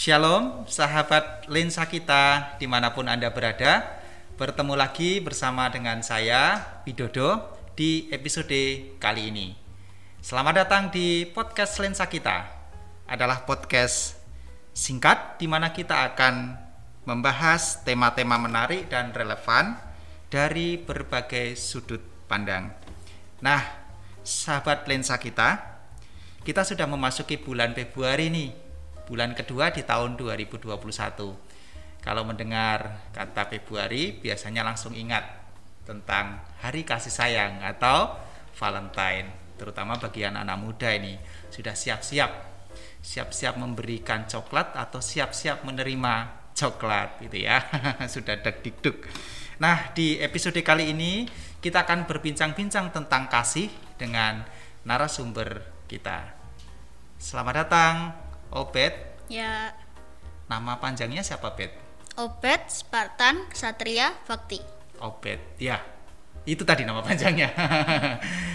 Shalom sahabat lensa kita dimanapun Anda berada. Bertemu lagi bersama dengan saya Widodo di episode kali ini. Selamat datang di podcast lensa kita. Adalah podcast singkat di mana kita akan membahas tema-tema menarik dan relevan dari berbagai sudut pandang. Nah, sahabat lensa kita sudah memasuki bulan Februari nih. Bulan kedua di tahun 2021. Kalau mendengar kata Februari biasanya langsung ingat tentang hari kasih sayang atau Valentine. Terutama bagi anak-anak muda ini sudah siap-siap memberikan coklat atau siap-siap menerima coklat gitu ya. Sudah deg-deg. Nah, di episode kali ini kita akan berbincang-bincang tentang kasih dengan narasumber kita. Selamat datang Obed. Ya. Nama panjangnya siapa, Bet? Obed Spartan Ksatria Bakti. Obed, ya. Itu tadi nama panjangnya.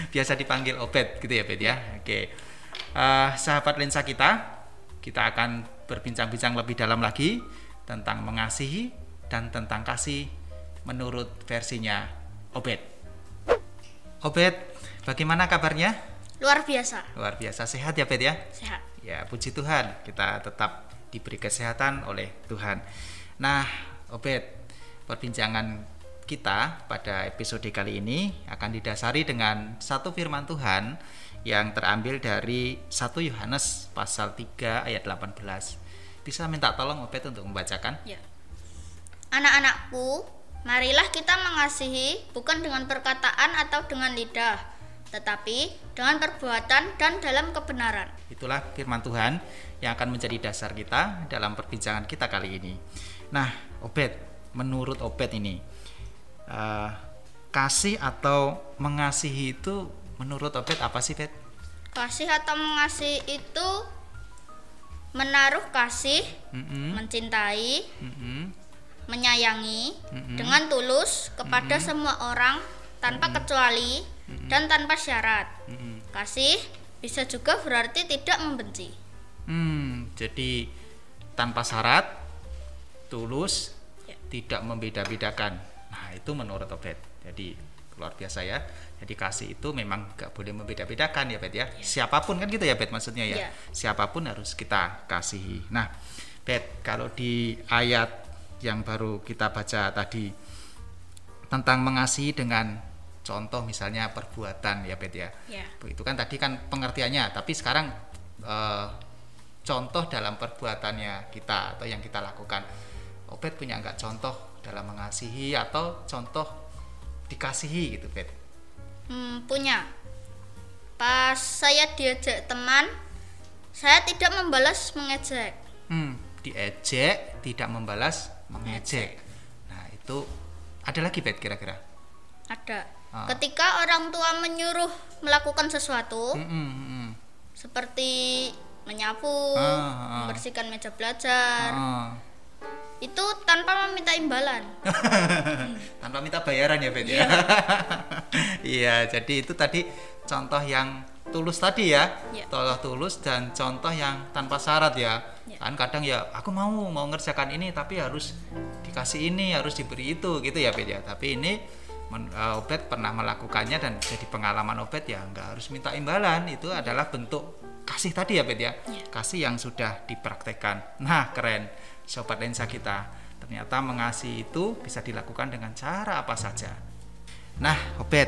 Biasa dipanggil Obed gitu ya, Bet ya. Oke. Sahabat lensa kita akan berbincang-bincang lebih dalam lagi tentang mengasihi dan tentang kasih menurut versinya Obed. Obed, bagaimana kabarnya? Luar biasa. Luar biasa, sehat ya, Bet ya? Sehat. Ya, puji Tuhan, kita tetap diberi kesehatan oleh Tuhan. Nah, Obed, perbincangan kita pada episode kali ini akan didasari dengan satu firman Tuhan yang terambil dari 1 Yohanes pasal 3 ayat 18. Bisa minta tolong Obed untuk membacakan? Ya. Anak-anakku, marilah kita mengasihi bukan dengan perkataan atau dengan lidah, tetapi dengan perbuatan dan dalam kebenaran. Itulah firman Tuhan yang akan menjadi dasar kita dalam perbincangan kita kali ini. Nah, Obed, menurut Obed ini kasih atau mengasihi itu menurut Obed apa sih, Bet? Kasih atau mengasihi itu menaruh kasih, mencintai, menyayangi dengan tulus kepada semua orang tanpa kecuali dan tanpa syarat. Kasih bisa juga berarti tidak membenci. Jadi tanpa syarat, tulus, ya. Tidak membeda-bedakan. Nah, itu menurut Obed. Jadi luar biasa ya. Jadi kasih itu memang gak boleh membeda-bedakan ya, Bet ya. Siapapun kan gitu ya, Bet, maksudnya ya. Siapapun harus kita kasihi. Nah, Bet, kalau di ayat yang baru kita baca tadi tentang mengasihi dengan contoh misalnya perbuatan ya, Bet ya. Itu kan tadi kan pengertiannya, tapi sekarang contoh dalam perbuatannya kita atau yang kita lakukan. Obed punya enggak contoh dalam mengasihi atau contoh dikasihi gitu, Bet? Punya. Pas saya diajak teman, saya tidak membalas mengejek. Diejek, tidak membalas mengejek. Nah, itu ada lagi, Bet, kira-kira? Ada. Ketika orang tua menyuruh melakukan sesuatu, seperti menyapu, membersihkan meja belajar, itu tanpa meminta imbalan. Tanpa minta bayaran ya, Bet ya. Iya, jadi itu tadi contoh yang tulus tadi ya. Contoh tulus dan contoh yang tanpa syarat ya. Kan kadang ya aku mau ngerjakan ini tapi harus dikasih ini, harus diberi itu gitu ya, Bet ya. Tapi ini Obed pernah melakukannya dan jadi pengalaman Obed ya nggak harus minta imbalan. Itu adalah bentuk kasih tadi ya, Bet ya. Kasih yang sudah dipraktekkan. Nah, keren sobat lensa kita. Ternyata mengasihi itu bisa dilakukan dengan cara apa saja. Nah, Obed,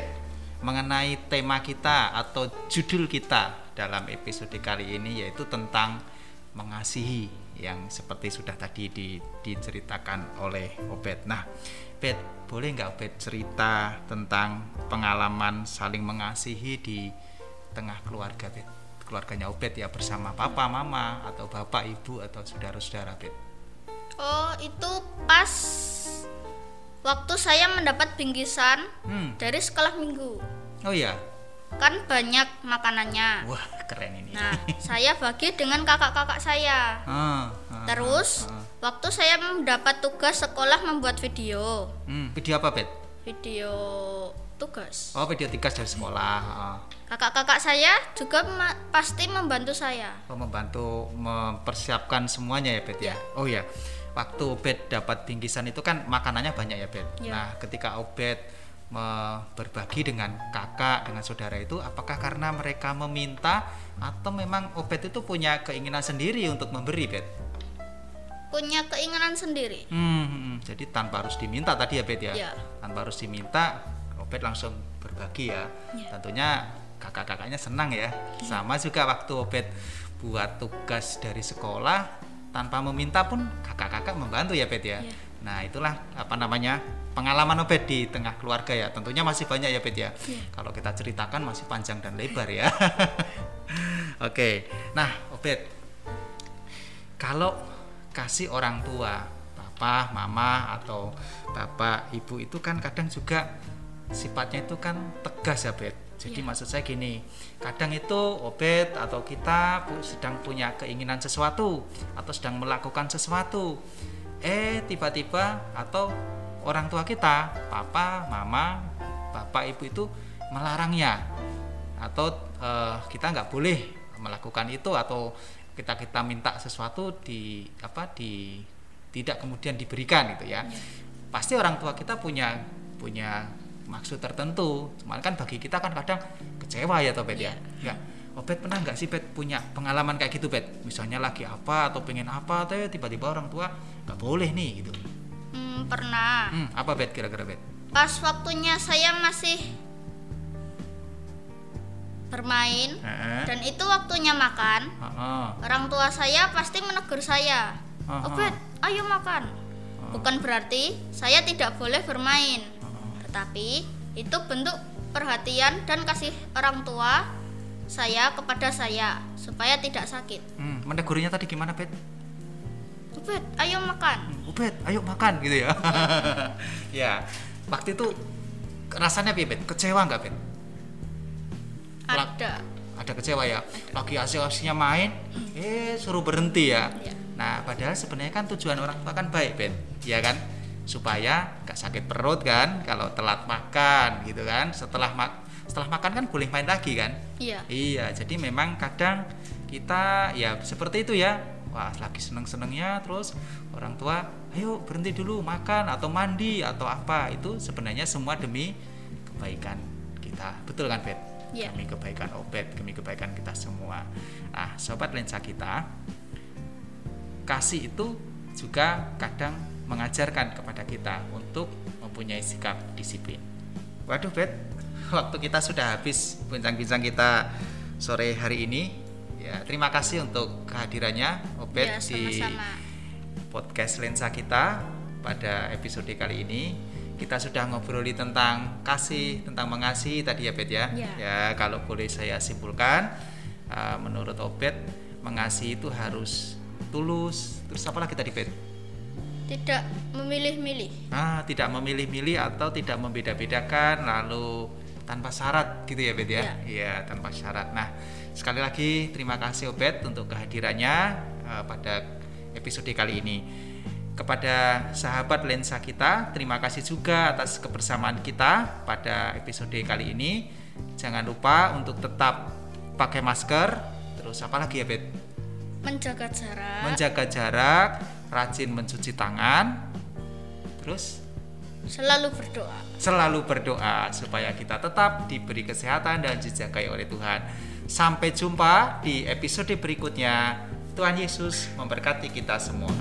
mengenai tema kita atau judul kita dalam episode kali ini yaitu tentang mengasihi yang seperti sudah tadi diceritakan oleh Obed. Nah, Bet, boleh nggak Obed cerita tentang pengalaman saling mengasihi di tengah keluarga, Bet? Keluarganya Obed ya, bersama papa, mama, atau bapak, ibu, atau saudara-saudara, Bet? Oh, itu pas waktu saya mendapat bingkisan dari sekolah minggu. Oh iya? Kan banyak makanannya. Wah, keren ini. Nah, saya bagi dengan kakak-kakak saya. Terus waktu saya mendapat tugas sekolah membuat video. Video apa, Bet? Video tugas. Oh, video tugas dari sekolah. Kakak-kakak saya juga pasti membantu saya. Membantu mempersiapkan semuanya ya Bet ya. Ya. Oh ya, waktu Obed dapat bingkisan itu kan makanannya banyak ya Bet. Ya. Nah ketika Obed berbagi dengan kakak, dengan saudara itu, apakah karena mereka meminta atau memang Obed itu punya keinginan sendiri untuk memberi Bet? Punya keinginan sendiri. Jadi tanpa harus diminta tadi ya Bet ya. Ya. Tanpa harus diminta, Obed langsung berbagi ya. Tentunya kakak-kakaknya senang ya. Sama juga waktu Obed buat tugas dari sekolah, tanpa meminta pun kakak-kakak membantu ya Bet ya. Nah itulah pengalaman Obed di tengah keluarga ya. Tentunya masih banyak ya Bet ya. Kalau kita ceritakan masih panjang dan lebar ya. Oke. Nah Obed, kalau kasih orang tua, papa, mama atau bapak, ibu itu kan kadang juga sifatnya itu kan tegas ya Bet. Jadi maksud saya gini, kadang itu Obed atau kita sedang punya keinginan sesuatu atau sedang melakukan sesuatu, tiba-tiba atau orang tua kita, papa, mama, bapak, ibu itu melarangnya, atau kita nggak boleh melakukan itu, atau kita minta sesuatu tidak kemudian diberikan gitu ya. Pasti orang tua kita punya maksud tertentu, cuman kan bagi kita kan kadang kecewa ya toh Bet ya. Ya, Obed pernah nggak sih Bet punya pengalaman kayak gitu Bet? Misalnya lagi apa atau pengen apa, tiba-tiba orang tua nggak boleh nih gitu. Pernah. Apa Bet kira-kira Bet? Pas waktunya saya masih bermain dan itu waktunya makan, orang tua saya pasti menegur saya, Obed, ayo makan. Bukan berarti saya tidak boleh bermain, tetapi itu bentuk perhatian dan kasih orang tua saya kepada saya supaya tidak sakit. Menegurnya tadi gimana Bet? Obed, ayo makan. Obed, ayo makan gitu ya. Ya, waktu itu rasanya Bet? Kecewa nggak Bet? Ada kecewa ya. Lagi asik-asiknya main, suruh berhenti ya. Nah, padahal sebenarnya kan tujuan orang tua kan baik Bet, ya kan? Supaya nggak sakit perut kan kalau telat makan gitu kan. Setelah makan kan boleh main lagi kan? Iya, jadi memang kadang kita ya seperti itu ya. Wah, lagi seneng-senengnya terus orang tua, ayo berhenti dulu makan atau mandi atau apa. Itu sebenarnya semua demi kebaikan kita. Betul kan Bet? Demi kebaikan Obed, demi kebaikan kita semua. Nah, sobat lensa kita, kasih itu juga kadang mengajarkan kepada kita untuk mempunyai sikap disiplin. Waduh Bet, waktu kita sudah habis bincang-bincang kita sore hari ini. Ya, terima kasih untuk kehadirannya Obed di podcast lensa kita pada episode kali ini. Kita sudah ngobroli tentang kasih, tentang mengasihi tadi ya Bet ya. Ya, kalau boleh saya simpulkan, menurut Obed mengasihi itu harus tulus. Terus apa lagi tadi Bet? Tidak memilih-milih. Tidak memilih-milih atau tidak membeda-bedakan, lalu tanpa syarat gitu ya Bet ya. Iya, tanpa syarat. Nah, sekali lagi terima kasih Obed untuk kehadirannya pada episode kali ini. Kepada sahabat lensa kita, terima kasih juga atas kebersamaan kita pada episode kali ini. Jangan lupa untuk tetap pakai masker. Terus apa lagi ya Bet? Menjaga jarak, rajin mencuci tangan. Terus selalu berdoa supaya kita tetap diberi kesehatan dan dijagai oleh Tuhan. Sampai jumpa di episode berikutnya. Tuhan Yesus memberkati kita semua.